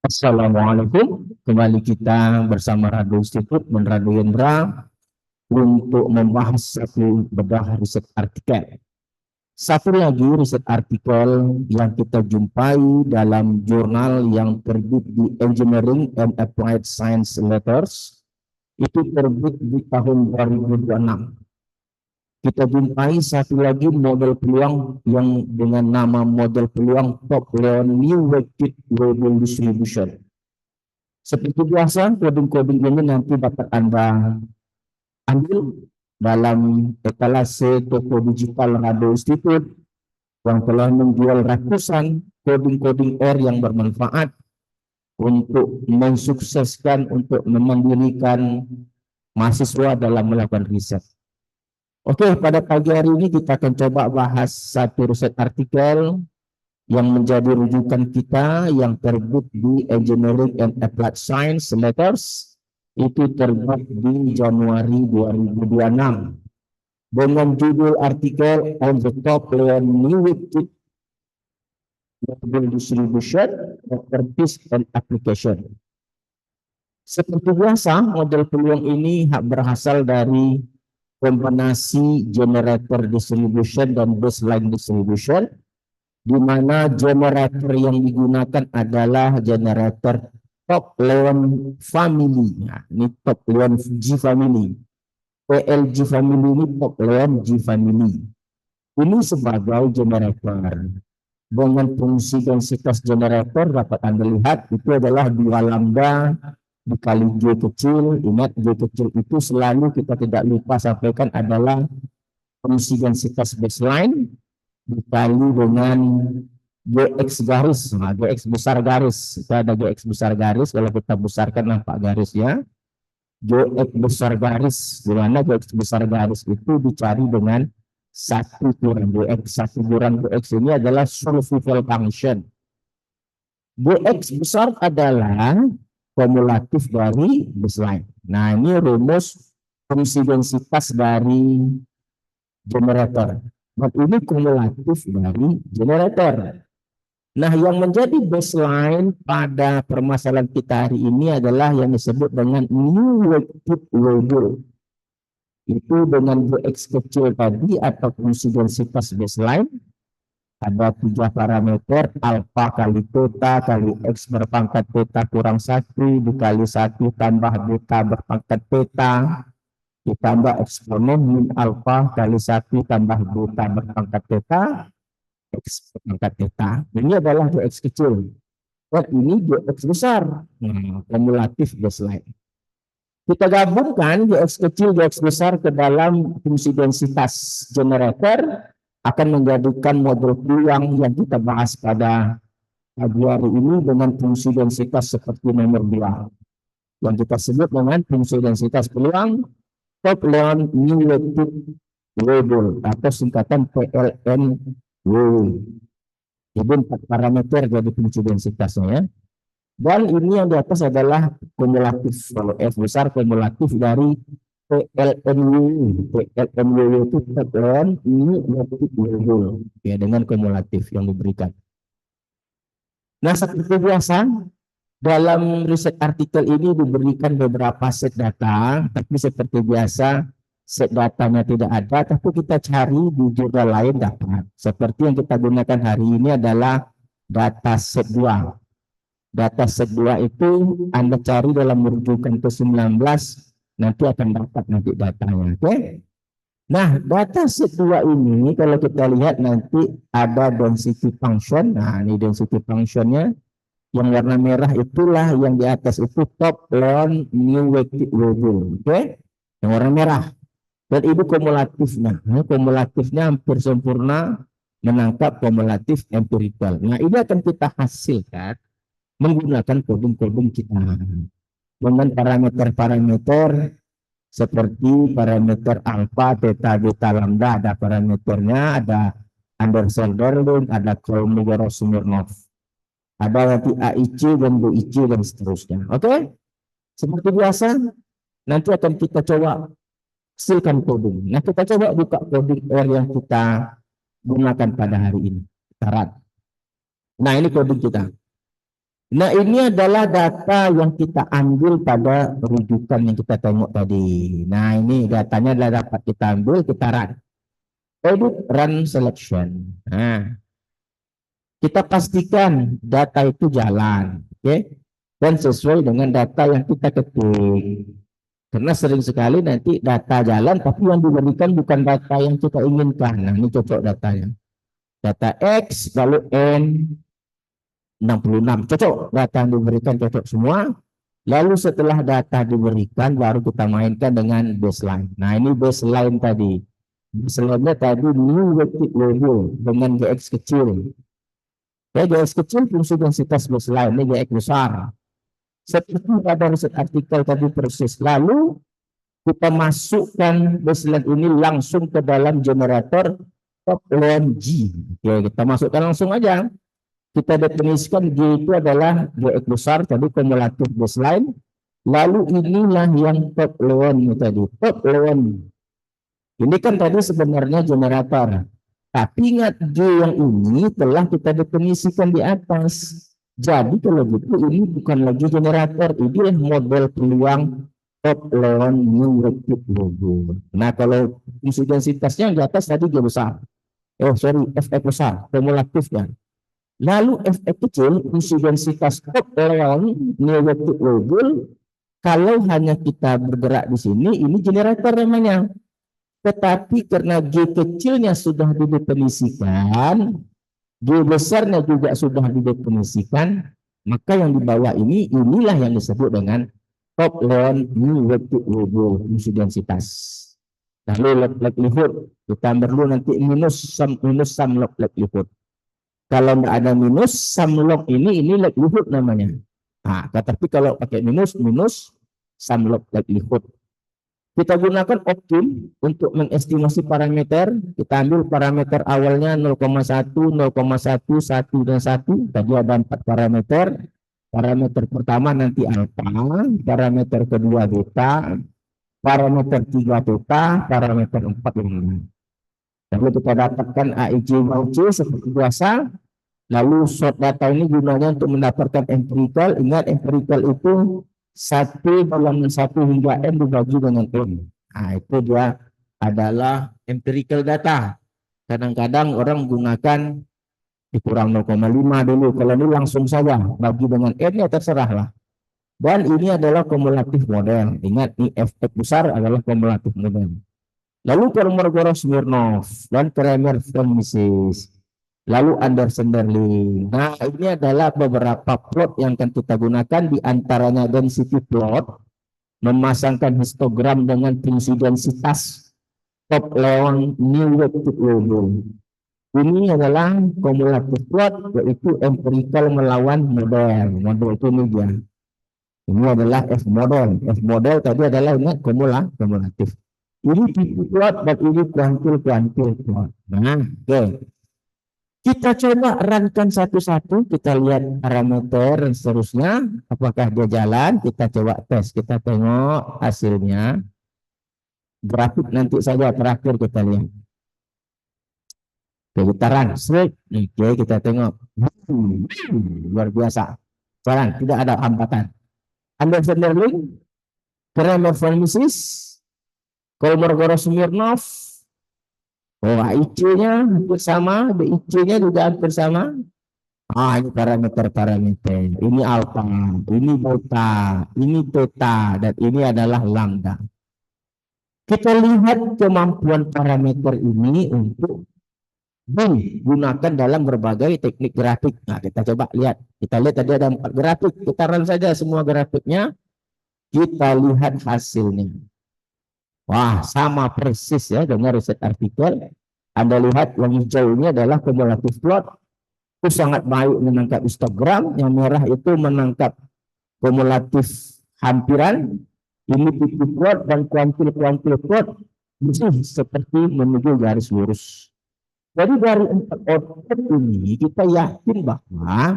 Assalamualaikum, kembali kita bersama Radio Institut dan Radio Yendra untuk membahas satu bedah riset artikel. Satu lagi riset artikel yang kita jumpai dalam jurnal yang terbit di Engineering and Applied Science Letters, itu terbit di tahun 2026. Kita jumpai satu lagi model peluang yang dengan nama model peluang Top Leon New Weighted Global Distribution. Seperti biasa, coding-coding ini nanti dapat Anda ambil dalam etalase toko digital Radio Institute yang telah menjual ratusan coding-coding R yang bermanfaat untuk mensukseskan, untuk memandirikan mahasiswa dalam melakukan riset. Oke, pada pagi hari ini kita akan coba bahas satu riset artikel yang menjadi rujukan kita yang terbit di Engineering and Applied Science Letters, itu terbit di Januari 2026 dengan judul artikel On the Top Leon New Weighted Global Distribution, Properties and Application. Seperti biasa, model peluang ini berasal dari kombinasi generator distribution dan baseline distribution, di mana generator yang digunakan adalah generator Top Leon Family. Nah, ini Top Leon G Family. PLG Family ini Top Leon G Family. Ini sebagai generator. Dengan fungsi densitas generator dapat Anda lihat itu adalah 2 lambda dikali G kecil. Ingat, G kecil itu selalu kita tidak lupa sampaikan adalah fungsi densitas baseline dikali dengan GX garis. Nah, GX besar garis. Kita ada GX besar garis, kalau kita besarkan nampak garisnya. GX besar garis, di mana GX besar garis itu dicari dengan 1 kurang GX. 1 kurang GX ini adalah survival function. GX besar adalah kumulatif dari baseline. Nah, ini rumus fungsi densitas dari generator. Dan ini kumulatif dari generator. Nah, yang menjadi baseline pada permasalahan kita hari ini adalah yang disebut dengan New Weighted Global. Itu dengan GX kecil tadi atau fungsi densitas baseline. Ada 3 parameter, alfa kali theta kali X berpangkat theta kurang 1 dikali 1 tambah beta berpangkat theta ditambah eksponen min alfa kali 1 tambah beta berpangkat theta X berpangkat theta. Ini adalah GX kecil. Dan ini GX besar. Kumulatif baseline. Kita gabungkan GX kecil, GX besar ke dalam fungsi densitas generator, akan menjadikan model peluang yang kita bahas pada pagi hari ini dengan fungsi densitas seperti nomor 2. Yang kita sebut dengan fungsi densitas peluang Top Leon New Weighted Global atau singkatan PLNW. Jadi 4 parameter jadi fungsi densitasnya. Dan ini yang di atas adalah kumulatif. Kalau F besar kumulatif dari PLNW. PLNW itu Top Leon New Weighted Global, ya, dengan kumulatif yang diberikan. Nah, seperti biasa dalam riset artikel ini diberikan beberapa set data, tapi seperti biasa set datanya tidak ada, tapi kita cari di jurnal lain dapat. Seperti yang kita gunakan hari ini adalah data set 2. Data set 2 itu Anda cari dalam rujukan ke-19, nanti akan dapat nanti datanya. Oke? Nah, data set 2 ini kalau kita lihat nanti ada density function. Nah, ini density functionnya. Yang warna merah itulah yang di atas itu Top Leon New Weighted Global. Oke? Yang warna merah. Dan itu kumulatifnya. Nah, kumulatifnya hampir sempurna menangkap kumulatif empirical. Nah, ini akan kita hasilkan menggunakan coding-coding kita. Dengan parameter-parameter seperti parameter alfa, theta, beta, lambda, ada parameternya, ada Anderson-Darling, ada Kolmogorov-Smirnov, ada nanti AIC dan BIC dan seterusnya. Oke? Seperti biasa, nanti akan kita coba hasilkan coding. Nah, kita coba buka coding R yang kita gunakan pada hari ini. Nah, ini coding kita. Nah, ini adalah data yang kita ambil pada rujukan yang kita tengok tadi. Nah, ini datanya adalah dapat kita ambil, kita run. Edit run selection. Nah, kita pastikan data itu jalan, oke? Dan sesuai dengan data yang kita ketik. Karena sering sekali nanti data jalan, tapi yang diberikan bukan data yang kita inginkan. Nah, ini cocok datanya. Data X, lalu N, 66. Cocok, data yang diberikan cocok semua. Lalu setelah data diberikan, baru kita mainkan dengan baseline. Nah, ini baseline tadi. Baseline-nya tadi new weighted label dengan GX kecil. Ya, GX kecil fungsi densitas baseline, ini GX besar. Seperti pada riset artikel tadi persis. Lalu kita masukkan baseline ini langsung ke dalam generator top lawn G. Oke, kita masukkan langsung aja. Kita definisikan G itu adalah GX besar tadi kumulatif baseline. Lalu inilah yang top lawn tadi. Top lawn. Ini kan tadi sebenarnya generator. Tapi ingat G yang ini telah kita definisikan di atas. Jadi kalau gitu ini bukan lagi generator. Ini model peluang top lawn new weighted label. Nah, kalau fungsi densitasnya di atas tadi G besar. FX besar, kumulatifnya. Lalu FX kecil, fungsi densitas top lawn new weighted label. Kalau hanya kita bergerak di sini, ini generator namanya. Tetapi karena G kecilnya sudah didefinisikan, G besarnya juga sudah didefinisikan, maka yang di bawah ini, inilah yang disebut dengan top lawn new weighted label fungsi densitas. Lalu likelihood, kita perlu nanti minus sum log likelihood. Kalau nggak ada minus, sum log ini likelihood namanya. Nah, tapi kalau pakai minus sum log likelihood. Kita gunakan optim untuk mengestimasi parameter. Kita ambil parameter awalnya 0,1, 0,1, 1, dan 1. Tadi ada 4 parameter. Parameter pertama nanti alpha, parameter kedua beta, parameter 3 beta, parameter 4 lambda. Lalu kita dapatkan AIJ C seperti biasa. Lalu sort data ini gunanya untuk mendapatkan empirical. Ingat empirical itu 1 dalam 1 hingga N dibagi dengan N. Nah, itu dia adalah empirical data. Kadang-kadang orang menggunakan dikurang 0,5 dulu. Kalau ini langsung saja bagi dengan N ya terserah lah. Dan ini adalah kumulatif model. Ingat, ini efek besar adalah kumulatif model. Lalu Kolmogorov-Smirnov dan Kramer-Francis. Lalu Anderson-Darling. Nah, ini adalah beberapa plot yang akan kita gunakan, di antaranya density plot, memasangkan histogram dengan fungsi densitas top lawn new weighted label. Ini adalah kumulatif plot, yaitu empirical melawan model. Model itu media. Ini adalah F model. F model tadi adalah ingat kumulatif. Ini tipe plot dan ini kuantil plot. Nah, oke. Kita coba runkan satu-satu, kita lihat parameter dan seterusnya, apakah dia jalan, kita coba tes, kita tengok hasilnya. Grafik nanti saja terakhir kita lihat. Oke, kita run, oke, kita tengok. Luar biasa. Jalan, tidak ada hambatan. Anderson-Darling, Kramer-Francis, Kolmogorov-Smirnov, AIC-nya hampir sama, BIC-nya juga hampir sama. Ini parameter. Ini alpha, ini beta, ini theta, dan ini adalah lambda. Kita lihat kemampuan parameter ini untuk digunakan dalam berbagai teknik grafik. Nah, kita coba lihat. Kita lihat tadi ada 4 grafik. Kita run saja semua grafiknya. Kita lihat hasilnya. Wah, sama persis ya dengan riset artikel. Anda lihat yang hijau ini adalah kumulatif plot. Itu sangat baik menangkap histogram. Yang merah itu menangkap kumulatif hampiran. Ini tipe plot dan kuantil plot bersih seperti menuju garis lurus. Jadi dari 4 output ini kita yakin bahwa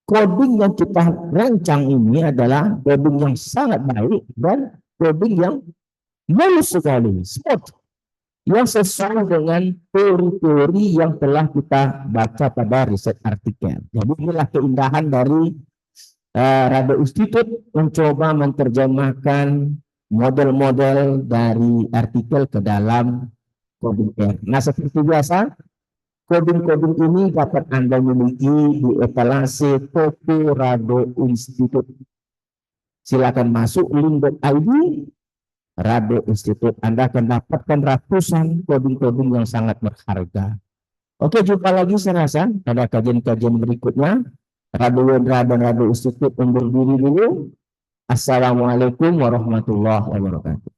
coding yang kita rancang ini adalah coding yang sangat baik dan coding yang mulus sekali, smooth. yang sesuai dengan teori-teori yang telah kita baca pada riset artikel. Jadi inilah keindahan dari Rado Institute mencoba menerjemahkan model-model dari artikel ke dalam coding R. Nah, seperti biasa, coding-coding ini dapat Anda miliki di etalase toko Rado Institute. Silakan masuk link.id Rado Institute. Anda akan dapatkan ratusan coding-coding yang sangat berharga. Oke, jumpa lagi saya rasa pada kajian-kajian berikutnya. Rado Wendra dan Rado Institute undur diri dulu. Assalamualaikum warahmatullahi wabarakatuh.